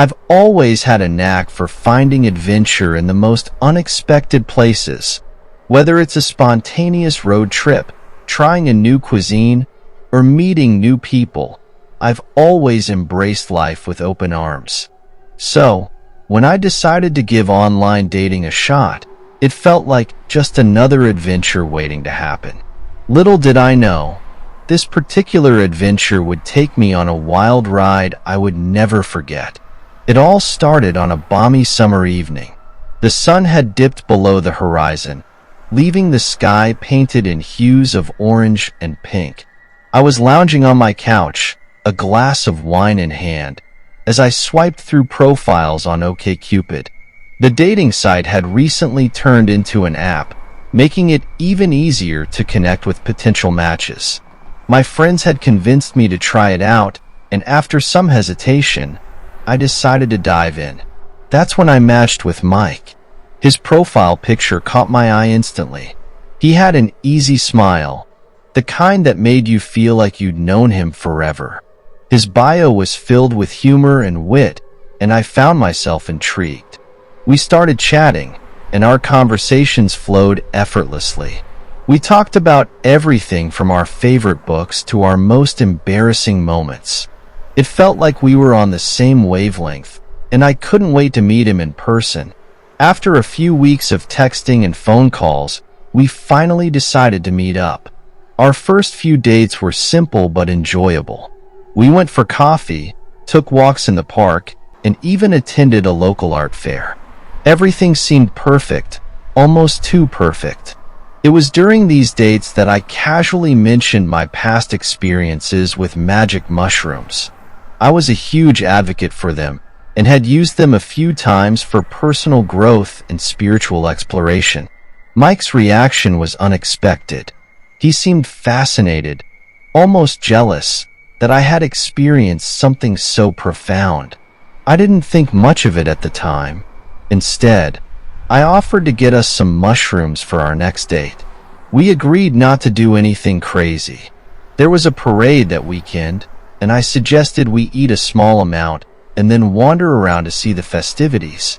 I've always had a knack for finding adventure in the most unexpected places, whether it's a spontaneous road trip, trying a new cuisine, or meeting new people. I've always embraced life with open arms. So, when I decided to give online dating a shot, it felt like just another adventure waiting to happen. Little did I know, this particular adventure would take me on a wild ride I would never forget. It all started on a balmy summer evening. The sun had dipped below the horizon, leaving the sky painted in hues of orange and pink. I was lounging on my couch, a glass of wine in hand, as I swiped through profiles on OkCupid. The dating site had recently turned into an app, making it even easier to connect with potential matches. My friends had convinced me to try it out, and after some hesitation, I decided to dive in. That's when I matched with Mike. His profile picture caught my eye instantly. He had an easy smile, the kind that made you feel like you'd known him forever. His bio was filled with humor and wit, and I found myself intrigued. We started chatting, and our conversations flowed effortlessly. We talked about everything from our favorite books to our most embarrassing moments. It felt like we were on the same wavelength, and I couldn't wait to meet him in person. After a few weeks of texting and phone calls, we finally decided to meet up. Our first few dates were simple but enjoyable. We went for coffee, took walks in the park, and even attended a local art fair. Everything seemed perfect, almost too perfect. It was during these dates that I casually mentioned my past experiences with magic mushrooms. I was a huge advocate for them and had used them a few times for personal growth and spiritual exploration. Mike's reaction was unexpected. He seemed fascinated, almost jealous, that I had experienced something so profound. I didn't think much of it at the time. Instead, I offered to get us some mushrooms for our next date. We agreed not to do anything crazy. There was a parade that weekend, and I suggested we eat a small amount and then wander around to see the festivities.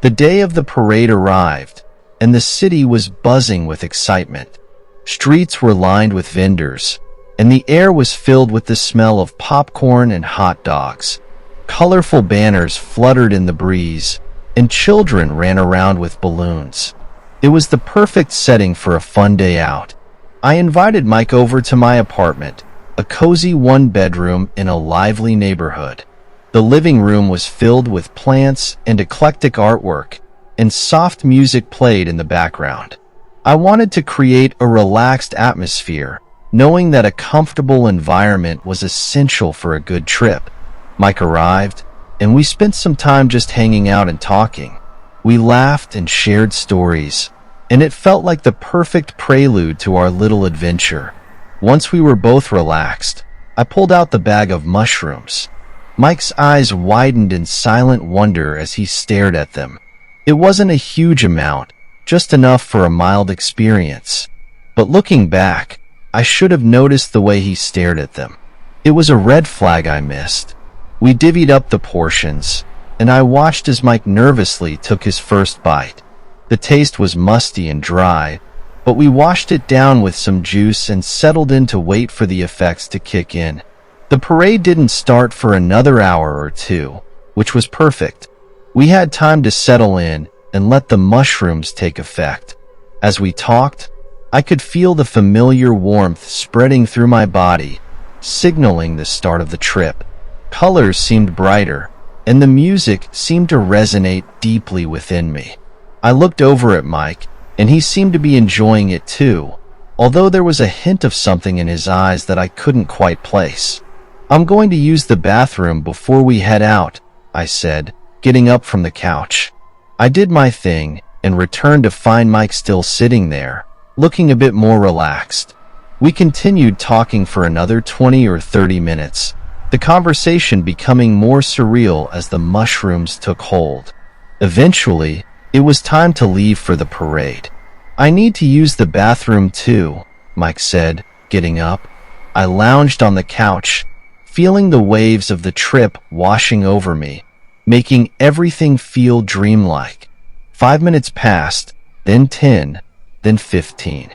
The day of the parade arrived, and the city was buzzing with excitement. Streets were lined with vendors, and the air was filled with the smell of popcorn and hot dogs. Colorful banners fluttered in the breeze, and children ran around with balloons. It was the perfect setting for a fun day out. I invited Mike over to my apartment, a cozy one-bedroom in a lively neighborhood. The living room was filled with plants and eclectic artwork, and soft music played in the background. I wanted to create a relaxed atmosphere, knowing that a comfortable environment was essential for a good trip. Mike arrived, and we spent some time just hanging out and talking. We laughed and shared stories, and it felt like the perfect prelude to our little adventure. Once we were both relaxed, I pulled out the bag of mushrooms. Mike's eyes widened in silent wonder as he stared at them. It wasn't a huge amount, just enough for a mild experience. But looking back, I should have noticed the way he stared at them. It was a red flag I missed. We divvied up the portions, and I watched as Mike nervously took his first bite. The taste was musty and dry, but we washed it down with some juice and settled in to wait for the effects to kick in. The parade didn't start for another hour or two, which was perfect. We had time to settle in and let the mushrooms take effect. As we talked, I could feel the familiar warmth spreading through my body, signaling the start of the trip. Colors seemed brighter, and the music seemed to resonate deeply within me. I looked over at Mike, and he seemed to be enjoying it too, although there was a hint of something in his eyes that I couldn't quite place. "I'm going to use the bathroom before we head out," I said, getting up from the couch. I did my thing and returned to find Mike still sitting there, looking a bit more relaxed. We continued talking for another 20 or 30 minutes, the conversation becoming more surreal as the mushrooms took hold. Eventually, it was time to leave for the parade. "I need to use the bathroom too," Mike said, getting up. I lounged on the couch, feeling the waves of the trip washing over me. making everything feel dreamlike. 5 minutes passed, then 10, then 15.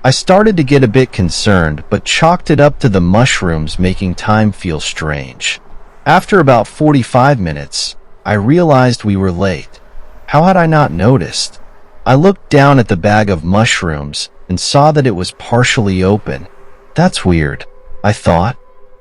I started to get a bit concerned, but chalked it up to the mushrooms making time feel strange. After about 45 minutes, I realized we were late. How had I not noticed? I looked down at the bag of mushrooms and saw that it was partially open. That's weird, I thought.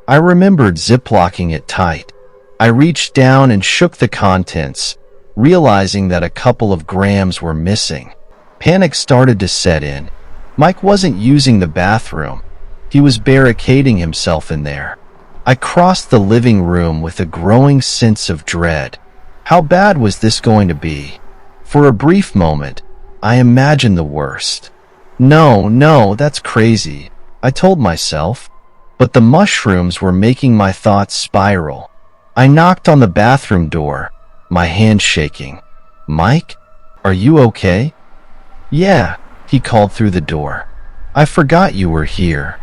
I remembered ziplocking it tight. I reached down and shook the contents, realizing that a couple of grams were missing. Panic started to set in. Mike wasn't using the bathroom. He was barricading himself in there. I crossed the living room with a growing sense of dread. How bad was this going to be? For a brief moment, I imagined the worst. No, that's crazy, I told myself. But the mushrooms were making my thoughts spiral. I knocked on the bathroom door, my hand shaking. Mike, are you okay? Yeah, he called through the door. I forgot you were here.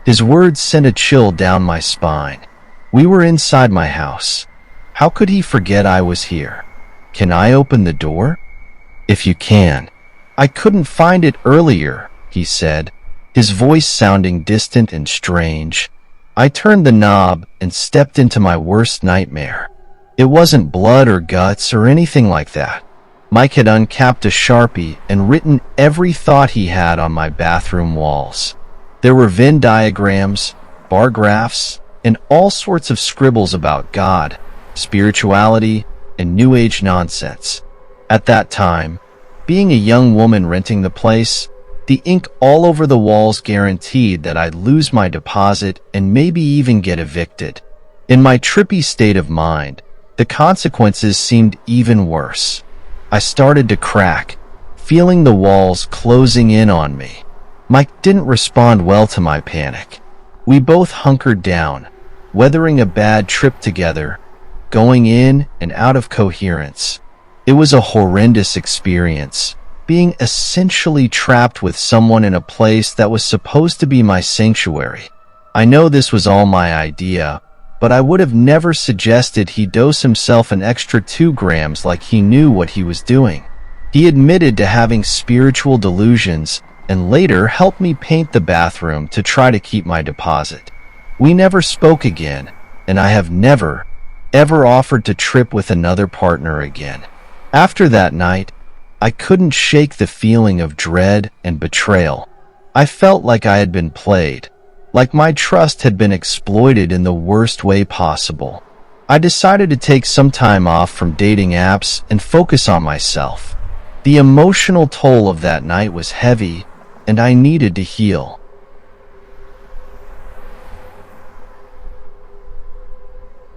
His words sent a chill down my spine. We were inside my house. How could he forget I was here? Can I open the door? If you can. I couldn't find it earlier, he said, his voice sounding distant and strange. I turned the knob and stepped into my worst nightmare. It wasn't blood or guts or anything like that. Mike had uncapped a Sharpie and written every thought he had on my bathroom walls. There were Venn diagrams, bar graphs, and all sorts of scribbles about God, spirituality, and New Age nonsense. At that time, being a young woman renting the place, the ink all over the walls guaranteed that I'd lose my deposit and maybe even get evicted. In my trippy state of mind, the consequences seemed even worse. I started to crack, feeling the walls closing in on me. Mike didn't respond well to my panic. We both hunkered down, weathering a bad trip together, going in and out of coherence. It was a horrendous experience, being essentially trapped with someone in a place that was supposed to be my sanctuary. I know this was all my idea, but I would have never suggested he dose himself an extra 2 grams like he knew what he was doing. He admitted to having spiritual delusions and later helped me paint the bathroom to try to keep my deposit. We never spoke again, and I have never, ever offered to trip with another partner again. After that night, I couldn't shake the feeling of dread and betrayal. I felt like I had been played, like my trust had been exploited in the worst way possible. I decided to take some time off from dating apps and focus on myself. The emotional toll of that night was heavy, and I needed to heal.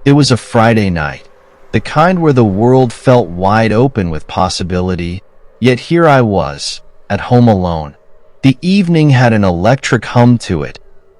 It was a Friday night, the kind where the world felt wide open with possibility, yet here I was, at home alone. The evening had an electric hum to it,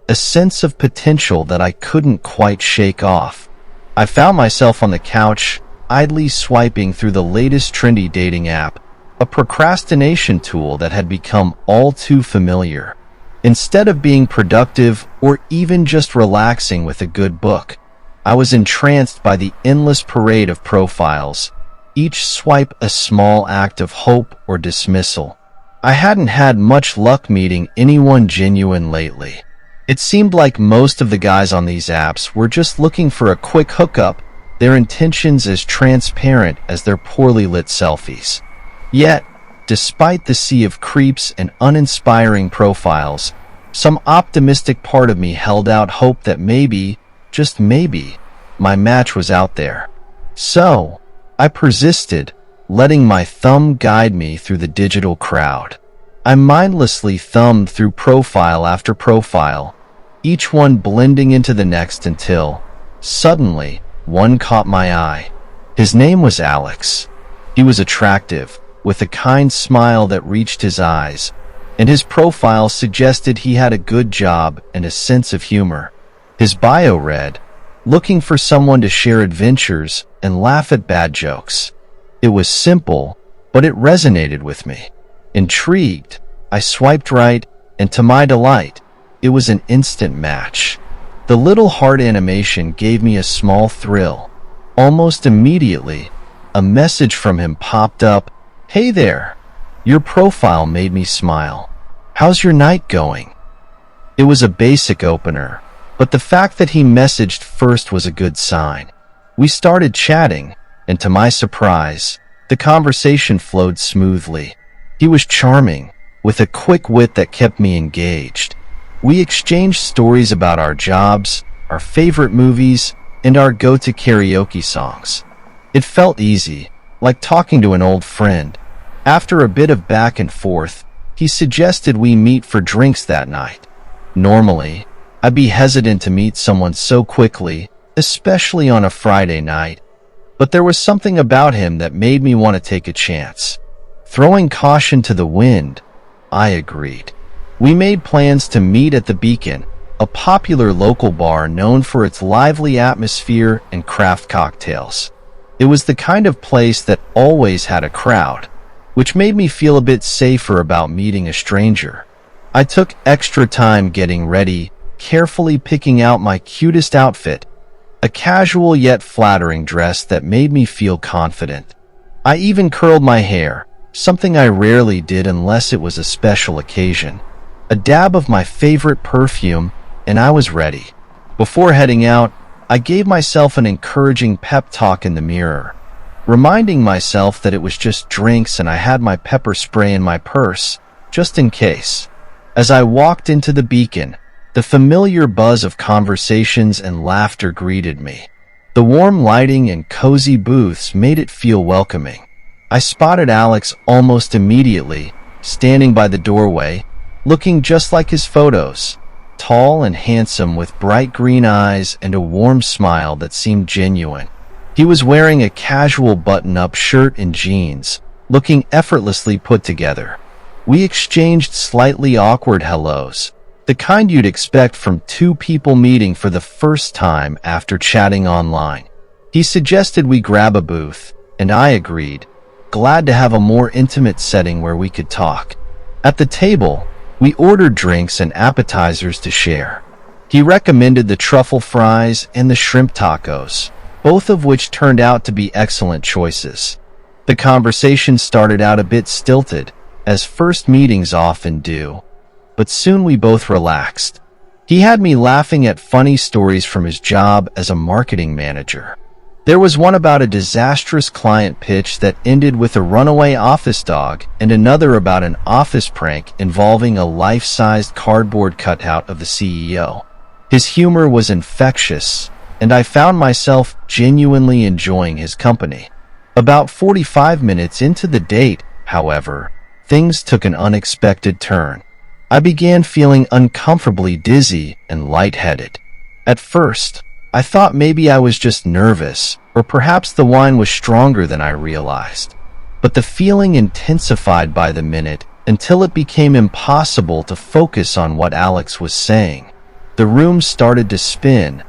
a sense of potential that I couldn't quite shake off. I found myself on the couch, idly swiping through the latest trendy dating app, a procrastination tool that had become all too familiar. Instead of being productive or even just relaxing with a good book, I was entranced by the endless parade of profiles, each swipe a small act of hope or dismissal. I hadn't had much luck meeting anyone genuine lately. It seemed like most of the guys on these apps were just looking for a quick hookup, their intentions as transparent as their poorly lit selfies. Yet, despite the sea of creeps and uninspiring profiles, some optimistic part of me held out hope that maybe, just maybe, my match was out there. So, I persisted, letting my thumb guide me through the digital crowd. I mindlessly thumbed through profile after profile, each one blending into the next until, suddenly, one caught my eye. His name was Alex. He was attractive, with a kind smile that reached his eyes, and his profile suggested he had a good job and a sense of humor. His bio read, "Looking for someone to share adventures and laugh at bad jokes." It was simple, but it resonated with me. Intrigued, I swiped right, and to my delight, it was an instant match. The little heart animation gave me a small thrill. Almost immediately, a message from him popped up. "Hey there. Your profile made me smile. How's your night going?" It was a basic opener, but the fact that he messaged first was a good sign. We started chatting, and to my surprise, the conversation flowed smoothly. He was charming, with a quick wit that kept me engaged. We exchanged stories about our jobs, our favorite movies, and our go-to karaoke songs. It felt easy, like talking to an old friend. After a bit of back and forth, he suggested we meet for drinks that night. Normally, I'd be hesitant to meet someone so quickly, especially on a Friday night, but there was something about him that made me want to take a chance. Throwing caution to the wind, I agreed. We made plans to meet at the Beacon, a popular local bar known for its lively atmosphere and craft cocktails. It was the kind of place that always had a crowd, which made me feel a bit safer about meeting a stranger. I took extra time getting ready, carefully picking out my cutest outfit, a casual yet flattering dress that made me feel confident. I even curled my hair, something I rarely did unless it was a special occasion. A dab of my favorite perfume, and I was ready. Before heading out, I gave myself an encouraging pep talk in the mirror, reminding myself that it was just drinks and I had my pepper spray in my purse, just in case. As I walked into the Beacon, the familiar buzz of conversations and laughter greeted me. The warm lighting and cozy booths made it feel welcoming. I spotted Alex almost immediately, standing by the doorway, looking just like his photos. Tall and handsome with bright green eyes and a warm smile that seemed genuine. He was wearing a casual button-up shirt and jeans, looking effortlessly put together. We exchanged slightly awkward hellos, the kind you'd expect from two people meeting for the first time after chatting online. He suggested we grab a booth, and I agreed, glad to have a more intimate setting where we could talk. At the table, we ordered drinks and appetizers to share. He recommended the truffle fries and the shrimp tacos, both of which turned out to be excellent choices. The conversation started out a bit stilted, as first meetings often do, but soon we both relaxed. He had me laughing at funny stories from his job as a marketing manager. There was one about a disastrous client pitch that ended with a runaway office dog, and another about an office prank involving a life-sized cardboard cutout of the CEO. His humor was infectious, and I found myself genuinely enjoying his company. About 45 minutes into the date, however, things took an unexpected turn. I began feeling uncomfortably dizzy and lightheaded. At first, I thought maybe I was just nervous, or perhaps the wine was stronger than I realized. But the feeling intensified by the minute until it became impossible to focus on what Alex was saying. The room started to spin,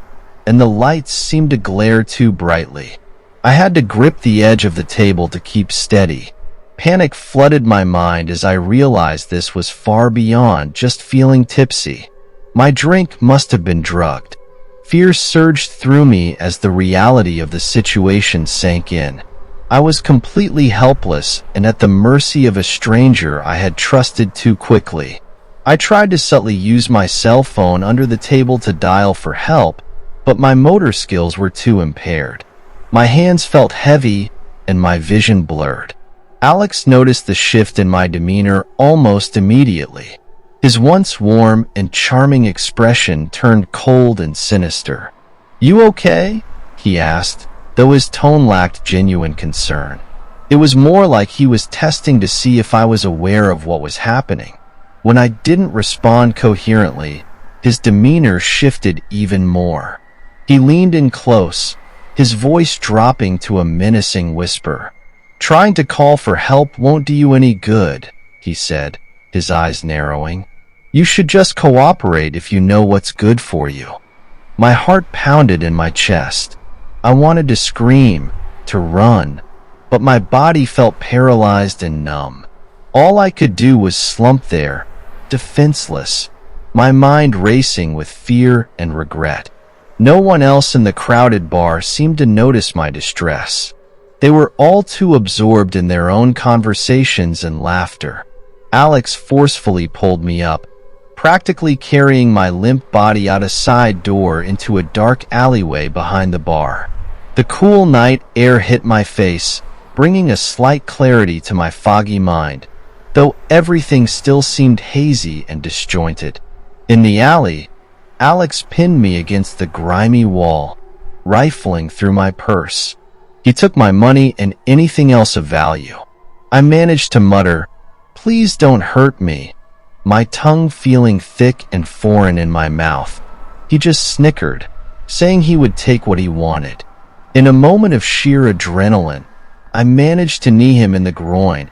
and the lights seemed to glare too brightly. I had to grip the edge of the table to keep steady. Panic flooded my mind as I realized this was far beyond just feeling tipsy. My drink must have been drugged. Fear surged through me as the reality of the situation sank in. I was completely helpless and at the mercy of a stranger I had trusted too quickly. I tried to subtly use my cell phone under the table to dial for help, but my motor skills were too impaired. My hands felt heavy and my vision blurred. Alex noticed the shift in my demeanor almost immediately. His once warm and charming expression turned cold and sinister. "You okay?" he asked, though his tone lacked genuine concern. It was more like he was testing to see if I was aware of what was happening. When I didn't respond coherently, his demeanor shifted even more. He leaned in close, his voice dropping to a menacing whisper. "Trying to call for help won't do you any good," he said, his eyes narrowing. "You should just cooperate if you know what's good for you." My heart pounded in my chest. I wanted to scream, to run, but my body felt paralyzed and numb. All I could do was slump there, defenseless, my mind racing with fear and regret. No one else in the crowded bar seemed to notice my distress. They were all too absorbed in their own conversations and laughter. Alex forcefully pulled me up, practically carrying my limp body out a side door into a dark alleyway behind the bar. The cool night air hit my face, bringing a slight clarity to my foggy mind, though everything still seemed hazy and disjointed. In the alley, Alex pinned me against the grimy wall, rifling through my purse. He took my money and anything else of value. I managed to mutter, "Please don't hurt me," my tongue feeling thick and foreign in my mouth. He just snickered, saying he would take what he wanted. In a moment of sheer adrenaline, I managed to knee him in the groin,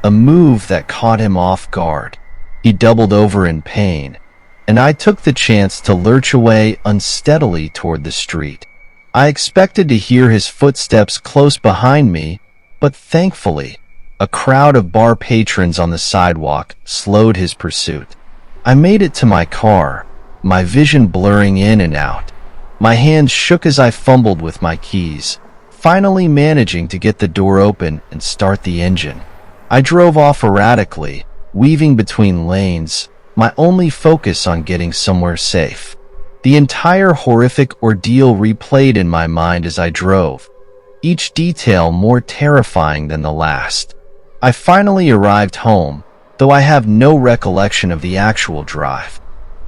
a move that caught him off guard. He doubled over in pain, and I took the chance to lurch away unsteadily toward the street. I expected to hear his footsteps close behind me, but thankfully, a crowd of bar patrons on the sidewalk slowed his pursuit. I made it to my car, my vision blurring in and out. My hands shook as I fumbled with my keys, finally managing to get the door open and start the engine. I drove off erratically, weaving between lanes, my only focus on getting somewhere safe. The entire horrific ordeal replayed in my mind as I drove, each detail more terrifying than the last. I finally arrived home, though I have no recollection of the actual drive.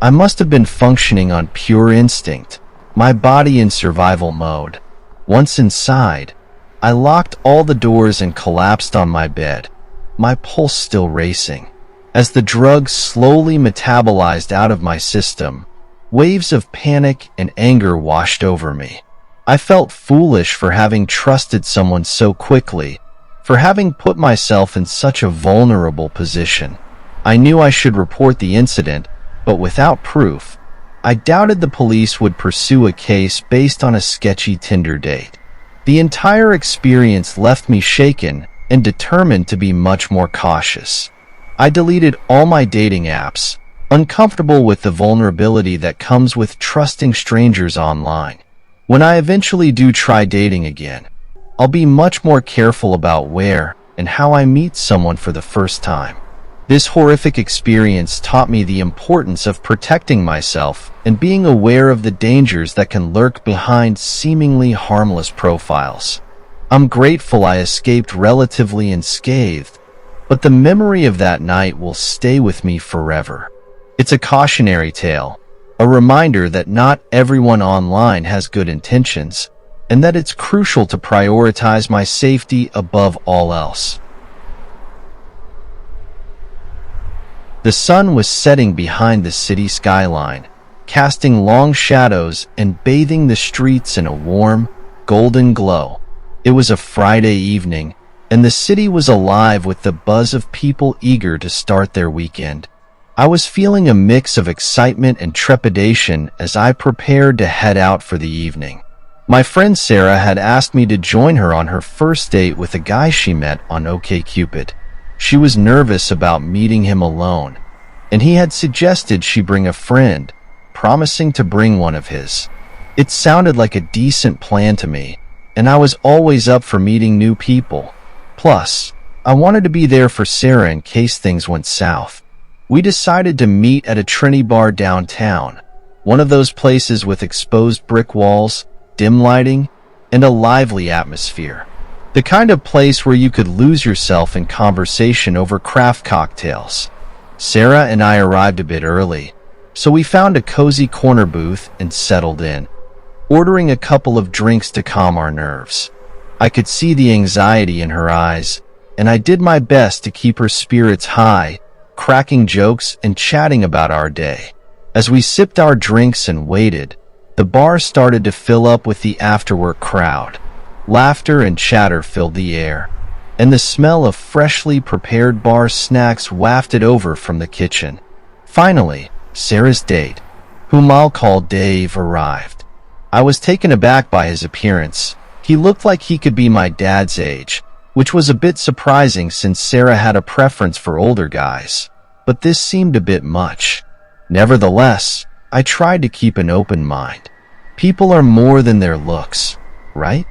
I must have been functioning on pure instinct, my body in survival mode. Once inside, I locked all the doors and collapsed on my bed, my pulse still racing. As the drugs slowly metabolized out of my system, waves of panic and anger washed over me. I felt foolish for having trusted someone so quickly, for having put myself in such a vulnerable position. I knew I should report the incident, but without proof, I doubted the police would pursue a case based on a sketchy Tinder date. The entire experience left me shaken and determined to be much more cautious. I deleted all my dating apps, uncomfortable with the vulnerability that comes with trusting strangers online. When I eventually do try dating again, I'll be much more careful about where and how I meet someone for the first time. This horrific experience taught me the importance of protecting myself and being aware of the dangers that can lurk behind seemingly harmless profiles. I'm grateful I escaped relatively unscathed, but the memory of that night will stay with me forever. It's a cautionary tale, a reminder that not everyone online has good intentions, and that it's crucial to prioritize my safety above all else. The sun was setting behind the city skyline, casting long shadows and bathing the streets in a warm, golden glow. It was a Friday evening, and the city was alive with the buzz of people eager to start their weekend. I was feeling a mix of excitement and trepidation as I prepared to head out for the evening. My friend Sarah had asked me to join her on her first date with a guy she met on OkCupid. She was nervous about meeting him alone, and he had suggested she bring a friend, promising to bring one of his. It sounded like a decent plan to me, and I was always up for meeting new people. Plus, I wanted to be there for Sarah in case things went south. We decided to meet at a Trinity bar downtown, one of those places with exposed brick walls, dim lighting, and a lively atmosphere. The kind of place where you could lose yourself in conversation over craft cocktails. Sarah and I arrived a bit early, so we found a cozy corner booth and settled in, ordering a couple of drinks to calm our nerves. I could see the anxiety in her eyes, and I did my best to keep her spirits high, cracking jokes and chatting about our day. As we sipped our drinks and waited, the bar started to fill up with the after-work crowd. Laughter and chatter filled the air, and the smell of freshly prepared bar snacks wafted over from the kitchen. Finally, Sarah's date, whom I'll call Dave, arrived. I was taken aback by his appearance. He looked like he could be my dad's age, which was a bit surprising since Sarah had a preference for older guys, but this seemed a bit much. Nevertheless, I tried to keep an open mind. People are more than their looks, right?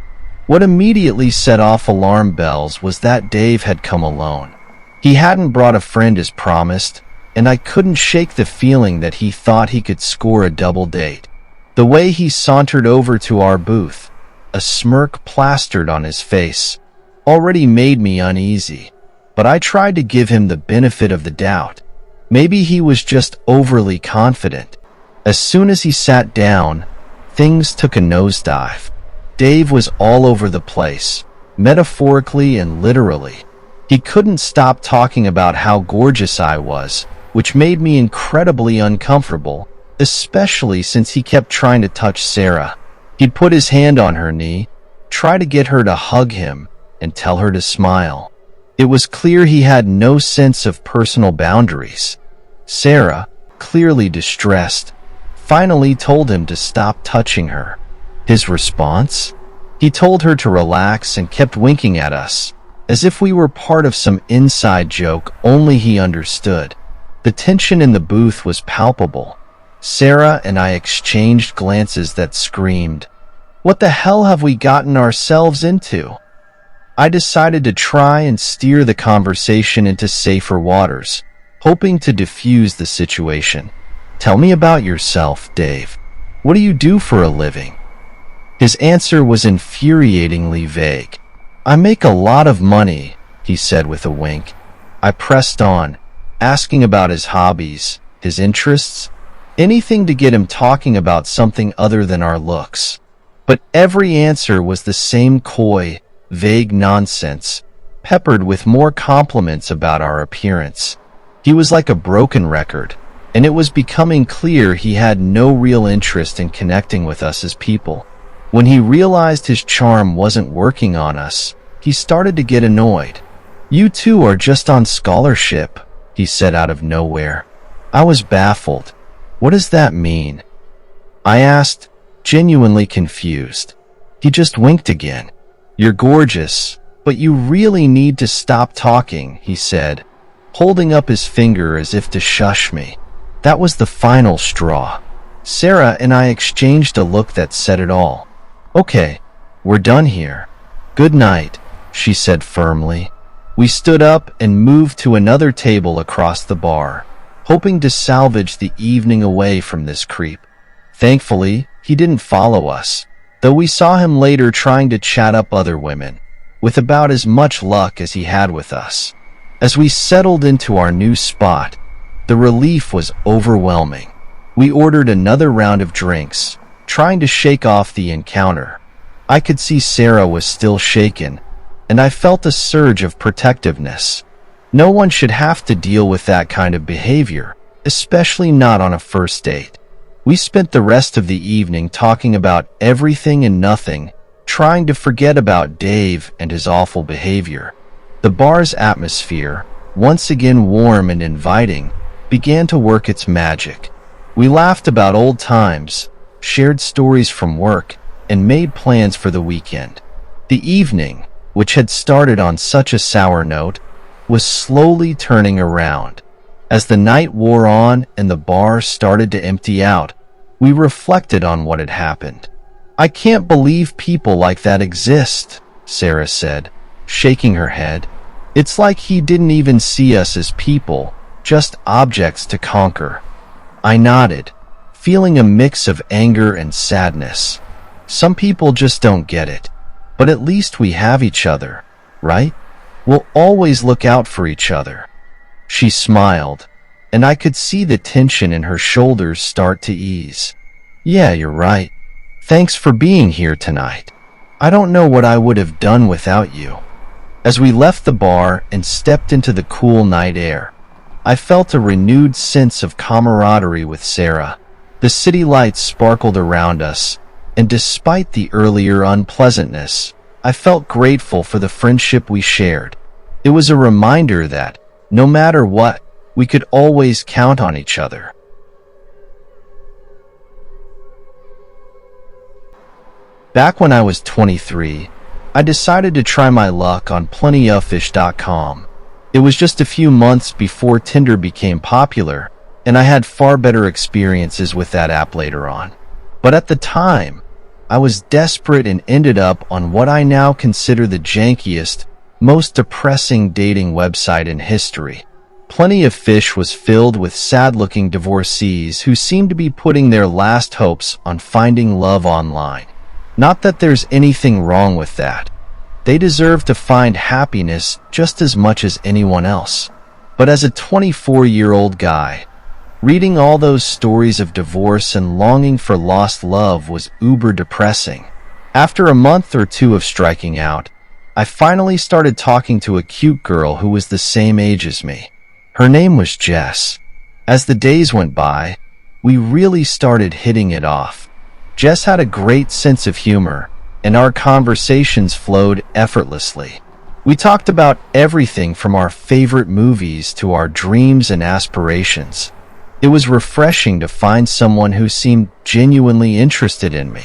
What immediately set off alarm bells was that Dave had come alone. He hadn't brought a friend as promised, and I couldn't shake the feeling that he thought he could score a double date. The way he sauntered over to our booth, a smirk plastered on his face, already made me uneasy, but I tried to give him the benefit of the doubt. Maybe he was just overly confident. As soon as he sat down, things took a nosedive. Dave was all over the place, metaphorically and literally. He couldn't stop talking about how gorgeous I was, which made me incredibly uncomfortable, especially since he kept trying to touch Sarah. He'd put his hand on her knee, try to get her to hug him, and tell her to smile. It was clear he had no sense of personal boundaries. Sarah, clearly distressed, finally told him to stop touching her. His response? He told her to relax and kept winking at us, as if we were part of some inside joke only he understood. The tension in the booth was palpable. Sarah and I exchanged glances that screamed, "What the hell have we gotten ourselves into?" I decided to try and steer the conversation into safer waters, hoping to diffuse the situation. "Tell me about yourself, Dave. What do you do for a living?" His answer was infuriatingly vague. "I make a lot of money," he said with a wink. I pressed on, asking about his hobbies, his interests, anything to get him talking about something other than our looks. But every answer was the same coy, vague nonsense, peppered with more compliments about our appearance. He was like a broken record, and it was becoming clear he had no real interest in connecting with us as people. When he realized his charm wasn't working on us, he started to get annoyed. "You two are just on scholarship," he said out of nowhere. I was baffled. "What does that mean?" I asked, genuinely confused. He just winked again. "You're gorgeous, but you really need to stop talking," he said, holding up his finger as if to shush me. That was the final straw. Sarah and I exchanged a look that said it all. "Okay, we're done here. Good night," she said firmly. We stood up and moved to another table across the bar, hoping to salvage the evening away from this creep. Thankfully, he didn't follow us, though we saw him later trying to chat up other women, with about as much luck as he had with us. As we settled into our new spot, the relief was overwhelming. We ordered another round of drinks, trying to shake off the encounter. I could see Sarah was still shaken, and I felt a surge of protectiveness. No one should have to deal with that kind of behavior, especially not on a first date. We spent the rest of the evening talking about everything and nothing, trying to forget about Dave and his awful behavior. The bar's atmosphere, once again warm and inviting, began to work its magic. We laughed about old times, shared stories from work, and made plans for the weekend. The evening, which had started on such a sour note, was slowly turning around. As the night wore on and the bar started to empty out, we reflected on what had happened. "I can't believe people like that exist," Sarah said, shaking her head. "It's like he didn't even see us as people, just objects to conquer." I nodded, feeling a mix of anger and sadness. Some people just don't get it. But at least we have each other, right? We'll always look out for each other. She smiled, and I could see the tension in her shoulders start to ease. "Yeah, you're right. Thanks for being here tonight. I don't know what I would have done without you." As we left the bar and stepped into the cool night air, I felt a renewed sense of camaraderie with Sarah. The city lights sparkled around us, and despite the earlier unpleasantness, I felt grateful for the friendship we shared. It was a reminder that, no matter what, we could always count on each other. Back when I was 23, I decided to try my luck on plentyoffish.com. It was just a few months before Tinder became popular, and I had far better experiences with that app later on. But at the time, I was desperate and ended up on what I now consider the jankiest, most depressing dating website in history. Plenty of Fish was filled with sad-looking divorcees who seemed to be putting their last hopes on finding love online. Not that there's anything wrong with that. They deserve to find happiness just as much as anyone else. But as a 24-year-old guy, reading all those stories of divorce and longing for lost love was uber depressing. After a month or two of striking out, I finally started talking to a cute girl who was the same age as me. Her name was Jess. As the days went by, we really started hitting it off. Jess had a great sense of humor, and our conversations flowed effortlessly. We talked about everything from our favorite movies to our dreams and aspirations. It was refreshing to find someone who seemed genuinely interested in me.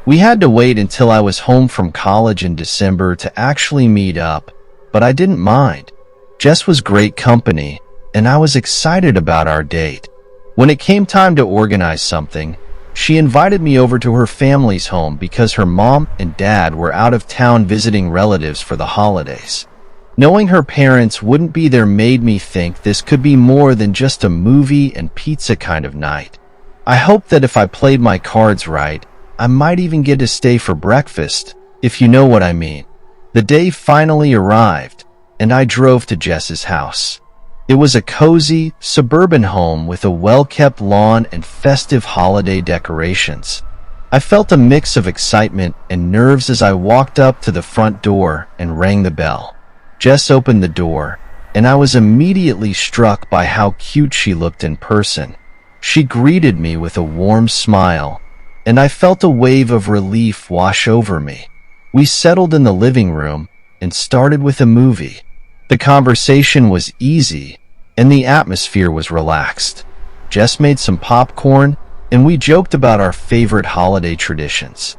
We had to wait until I was home from college in December to actually meet up, but I didn't mind. Jess was great company, and I was excited about our date. When it came time to organize something, she invited me over to her family's home because her mom and dad were out of town visiting relatives for the holidays. Knowing her parents wouldn't be there made me think this could be more than just a movie and pizza kind of night. I hoped that if I played my cards right, I might even get to stay for breakfast, if you know what I mean. The day finally arrived, and I drove to Jess's house. It was a cozy, suburban home with a well-kept lawn and festive holiday decorations. I felt a mix of excitement and nerves as I walked up to the front door and rang the bell. Jess opened the door, and I was immediately struck by how cute she looked in person. She greeted me with a warm smile, and I felt a wave of relief wash over me. We settled in the living room and started with a movie. The conversation was easy, and the atmosphere was relaxed. Jess made some popcorn, and we joked about our favorite holiday traditions.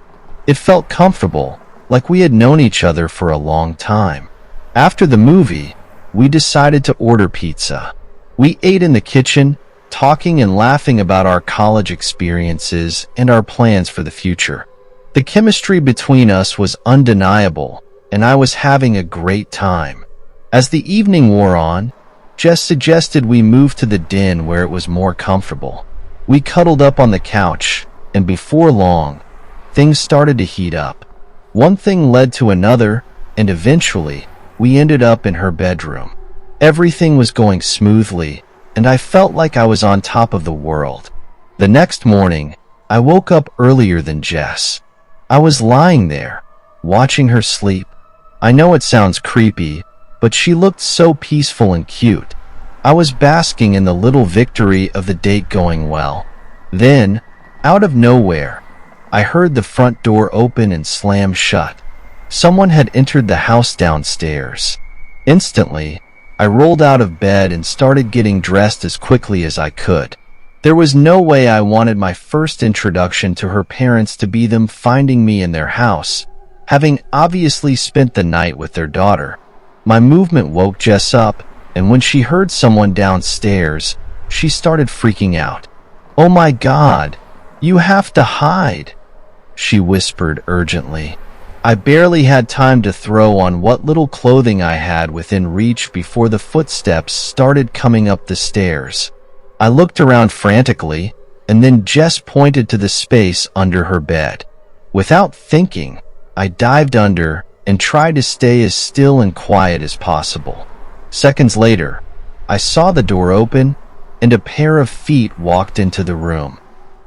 It felt comfortable, like we had known each other for a long time. After the movie, we decided to order pizza. We ate in the kitchen, talking and laughing about our college experiences and our plans for the future. The chemistry between us was undeniable, and I was having a great time. As the evening wore on, Jess suggested we move to the den where it was more comfortable. We cuddled up on the couch, and before long, things started to heat up. One thing led to another, and eventually, we ended up in her bedroom. Everything was going smoothly, and I felt like I was on top of the world. The next morning, I woke up earlier than Jess. I was lying there, watching her sleep. I know it sounds creepy, but she looked so peaceful and cute. I was basking in the little victory of the date going well. Then, out of nowhere, I heard the front door open and slam shut. Someone had entered the house downstairs. Instantly, I rolled out of bed and started getting dressed as quickly as I could. There was no way I wanted my first introduction to her parents to be them finding me in their house, having obviously spent the night with their daughter. My movement woke Jess up, and when she heard someone downstairs, she started freaking out. "Oh my God, you have to hide," she whispered urgently. I barely had time to throw on what little clothing I had within reach before the footsteps started coming up the stairs. I looked around frantically, and then Jess pointed to the space under her bed. Without thinking, I dived under and tried to stay as still and quiet as possible. Seconds later, I saw the door open, and a pair of feet walked into the room.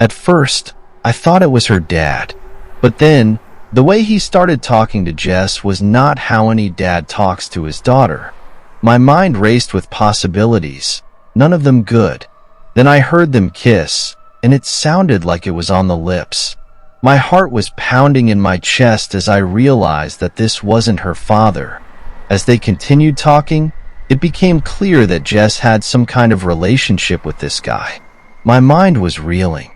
At first, I thought it was her dad, but then, the way he started talking to Jess was not how any dad talks to his daughter. My mind raced with possibilities, none of them good. Then I heard them kiss, and it sounded like it was on the lips. My heart was pounding in my chest as I realized that this wasn't her father. As they continued talking, it became clear that Jess had some kind of relationship with this guy. My mind was reeling.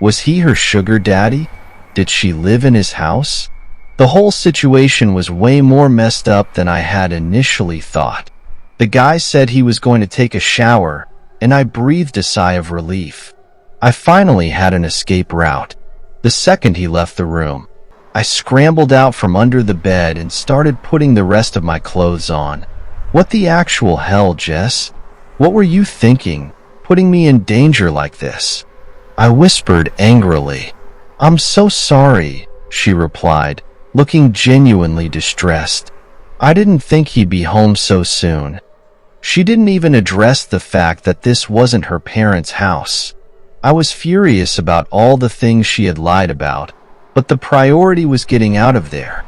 Was he her sugar daddy? Did she live in his house? The whole situation was way more messed up than I had initially thought. The guy said he was going to take a shower, and I breathed a sigh of relief. I finally had an escape route. the second he left the room. I scrambled out from under the bed and started putting the rest of my clothes on. What the actual hell, Jess? What were you thinking, putting me in danger like this? I whispered angrily. I'm so sorry, she replied, looking genuinely distressed. I didn't think he'd be home so soon. She didn't even address the fact that this wasn't her parents' house. I was furious about all the things she had lied about, but the priority was getting out of there.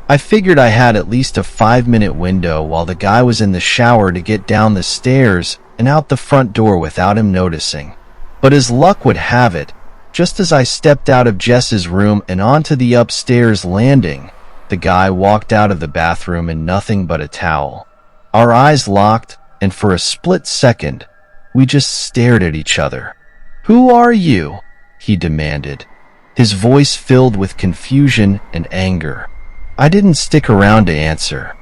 I figured I had at least a 5-minute window while the guy was in the shower to get down the stairs and out the front door without him noticing. But as luck would have it, just as I stepped out of Jess's room and onto the upstairs landing, the guy walked out of the bathroom in nothing but a towel. Our eyes locked, and for a split second, we just stared at each other. "Who are you?" he demanded, his voice filled with confusion and anger. I didn't stick around to answer.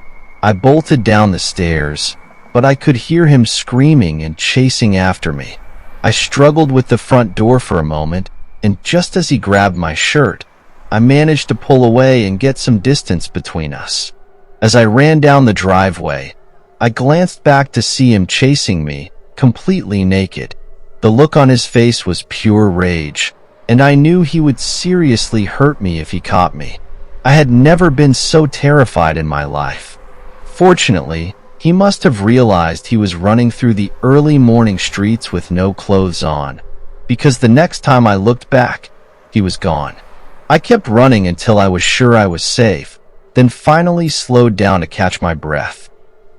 I bolted down the stairs, but I could hear him screaming and chasing after me. I struggled with the front door for a moment, and just as he grabbed my shirt, I managed to pull away and get some distance between us. As I ran down the driveway, I glanced back to see him chasing me, completely naked. The look on his face was pure rage, and I knew he would seriously hurt me if he caught me. I had never been so terrified in my life. Fortunately, he must have realized he was running through the early morning streets with no clothes on, because the next time I looked back, he was gone. I kept running until I was sure I was safe, then finally slowed down to catch my breath.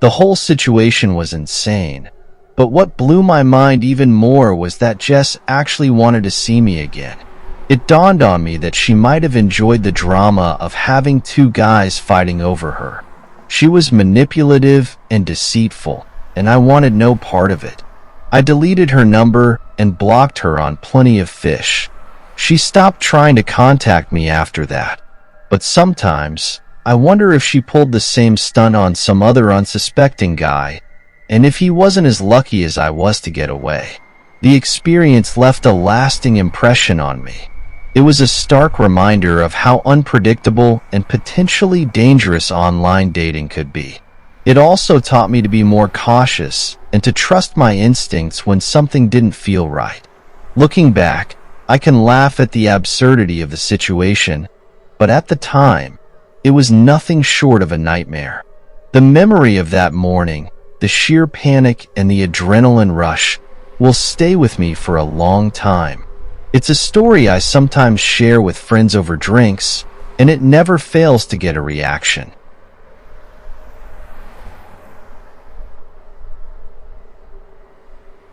The whole situation was insane, but what blew my mind even more was that Jess actually wanted to see me again. It dawned on me that she might have enjoyed the drama of having two guys fighting over her. She was manipulative and deceitful, and I wanted no part of it. I deleted her number and blocked her on Plenty of Fish. She stopped trying to contact me after that, but sometimes I wonder if she pulled the same stunt on some other unsuspecting guy, and if he wasn't as lucky as I was to get away. The experience left a lasting impression on me. It was a stark reminder of how unpredictable and potentially dangerous online dating could be. It also taught me to be more cautious and to trust my instincts when something didn't feel right. Looking back, I can laugh at the absurdity of the situation, but at the time, it was nothing short of a nightmare. The memory of that morning, the sheer panic and the adrenaline rush, will stay with me for a long time. It's a story I sometimes share with friends over drinks, and it never fails to get a reaction.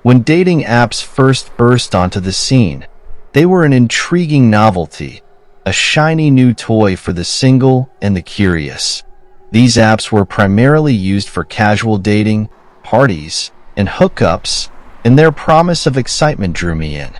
When dating apps first burst onto the scene, they were an intriguing novelty, a shiny new toy for the single and the curious. These apps were primarily used for casual dating, parties, and hookups, and their promise of excitement drew me in.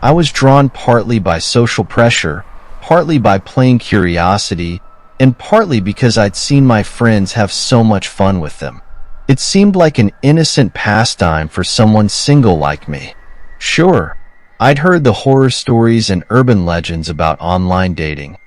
I was drawn partly by social pressure, partly by plain curiosity, and partly because I'd seen my friends have so much fun with them. It seemed like an innocent pastime for someone single like me. Sure, I'd heard the horror stories and urban legends about online dating,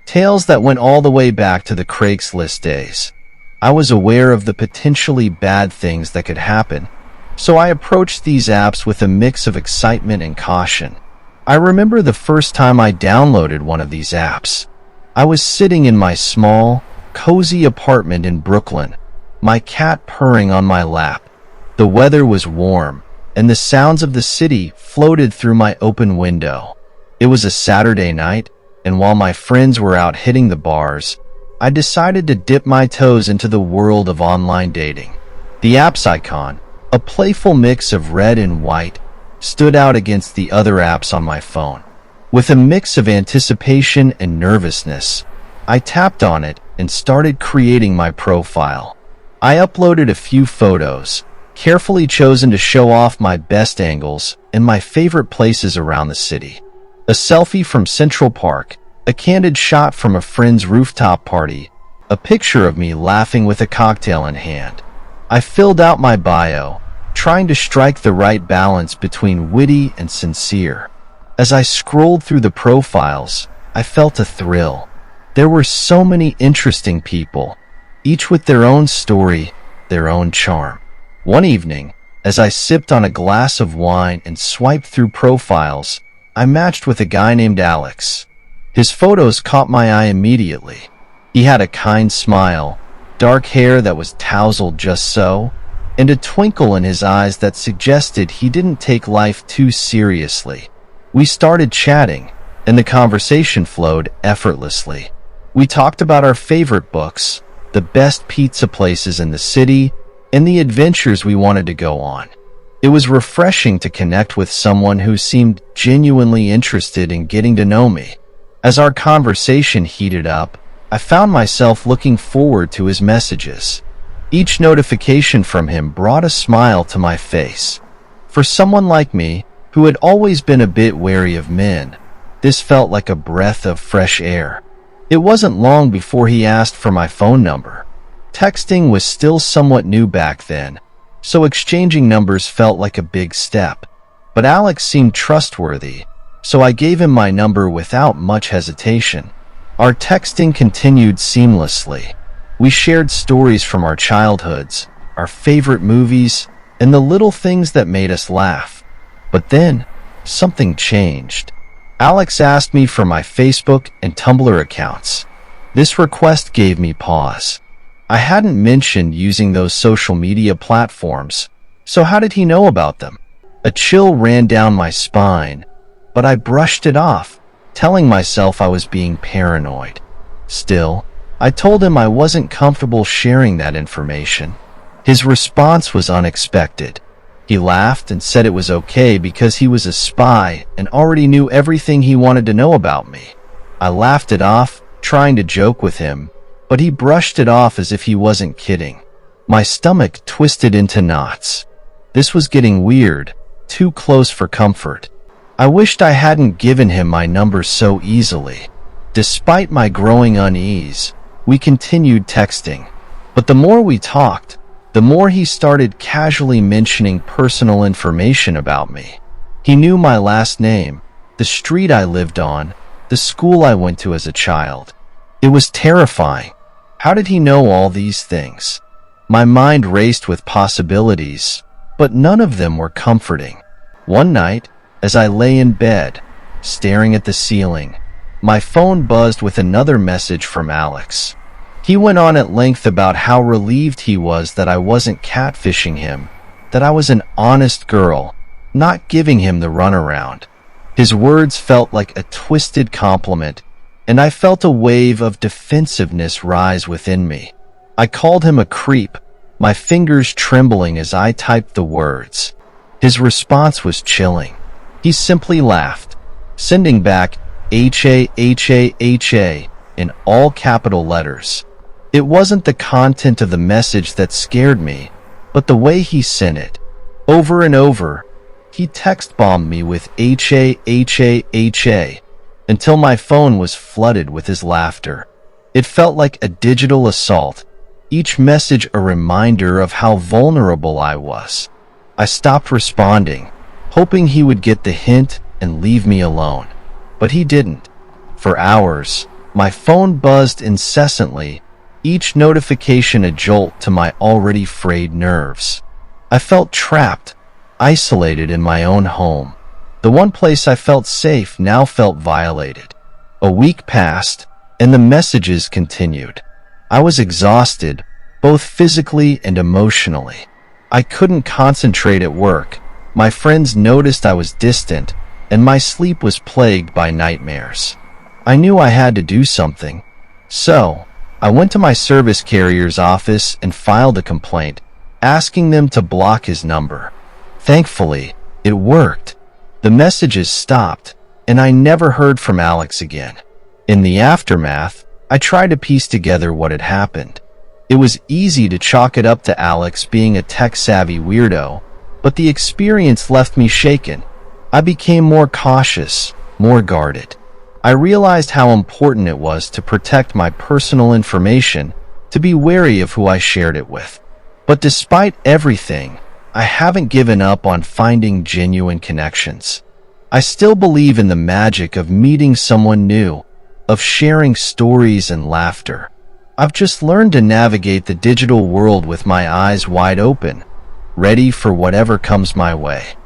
tales that went all the way back to the Craigslist days. I was aware of the potentially bad things that could happen, so I approached these apps with a mix of excitement and caution. I remember the first time I downloaded one of these apps. I was sitting in my small, cozy apartment in Brooklyn, my cat purring on my lap. The weather was warm, and the sounds of the city floated through my open window. It was a Saturday night, and while my friends were out hitting the bars, I decided to dip my toes into the world of online dating. The app's icon, a playful mix of red and white, stood out against the other apps on my phone. With a mix of anticipation and nervousness, I tapped on it and started creating my profile. I uploaded a few photos, carefully chosen to show off my best angles and my favorite places around the city. A selfie from Central Park, a candid shot from a friend's rooftop party, a picture of me laughing with a cocktail in hand. I filled out my bio, trying to strike the right balance between witty and sincere. As I scrolled through the profiles, I felt a thrill. There were so many interesting people, each with their own story, their own charm. One evening, as I sipped on a glass of wine and swiped through profiles, I matched with a guy named Alex. His photos caught my eye immediately. He had a kind smile, dark hair that was tousled just so, and a twinkle in his eyes that suggested he didn't take life too seriously. We started chatting, and the conversation flowed effortlessly. We talked about our favorite books, the best pizza places in the city, and the adventures we wanted to go on. It was refreshing to connect with someone who seemed genuinely interested in getting to know me. As our conversation heated up, I found myself looking forward to his messages. Each notification from him brought a smile to my face. For someone like me, who had always been a bit wary of men, this felt like a breath of fresh air. It wasn't long before he asked for my phone number. Texting was still somewhat new back then, so exchanging numbers felt like a big step. But Alex seemed trustworthy, so I gave him my number without much hesitation. Our texting continued seamlessly. We shared stories from our childhoods, our favorite movies, and the little things that made us laugh. But then, something changed. Alex asked me for my Facebook and Tumblr accounts. This request gave me pause. I hadn't mentioned using those social media platforms, so how did he know about them? A chill ran down my spine, but I brushed it off, telling myself I was being paranoid. Still, I told him I wasn't comfortable sharing that information. His response was unexpected. He laughed and said it was okay because he was a spy and already knew everything he wanted to know about me. I laughed it off, trying to joke with him, but he brushed it off as if he wasn't kidding. My stomach twisted into knots. This was getting weird, too close for comfort. I wished I hadn't given him my number so easily. Despite my growing unease, we continued texting. But the more we talked, the more he started casually mentioning personal information about me. He knew my last name, the street I lived on, the school I went to as a child. It was terrifying. How did he know all these things? My mind raced with possibilities, but none of them were comforting. One night, as I lay in bed, staring at the ceiling, my phone buzzed with another message from Alex. He went on at length about how relieved he was that I wasn't catfishing him, that I was an honest girl, not giving him the runaround. His words felt like a twisted compliment, and I felt a wave of defensiveness rise within me. I called him a creep, my fingers trembling as I typed the words. His response was chilling. He simply laughed, sending back HAHAHA in all capital letters. It wasn't the content of the message that scared me, but the way he sent it. Over and over, he text-bombed me with HAHAHA until my phone was flooded with his laughter. It felt like a digital assault, each message a reminder of how vulnerable I was. I stopped responding, hoping he would get the hint and leave me alone. But he didn't. For hours, my phone buzzed incessantly, each notification a jolt to my already frayed nerves. I felt trapped, isolated in my own home. The one place I felt safe now felt violated. A week passed, and the messages continued. I was exhausted, both physically and emotionally. I couldn't concentrate at work. My friends noticed I was distant, and my sleep was plagued by nightmares. I knew I had to do something. So, I went to my service carrier's office and filed a complaint, asking them to block his number. Thankfully, it worked. The messages stopped, and I never heard from Alex again. In the aftermath, I tried to piece together what had happened. It was easy to chalk it up to Alex being a tech-savvy weirdo, but the experience left me shaken. I became more cautious, more guarded. I realized how important it was to protect my personal information, to be wary of who I shared it with. But despite everything, I haven't given up on finding genuine connections. I still believe in the magic of meeting someone new, of sharing stories and laughter. I've just learned to navigate the digital world with my eyes wide open, ready for whatever comes my way.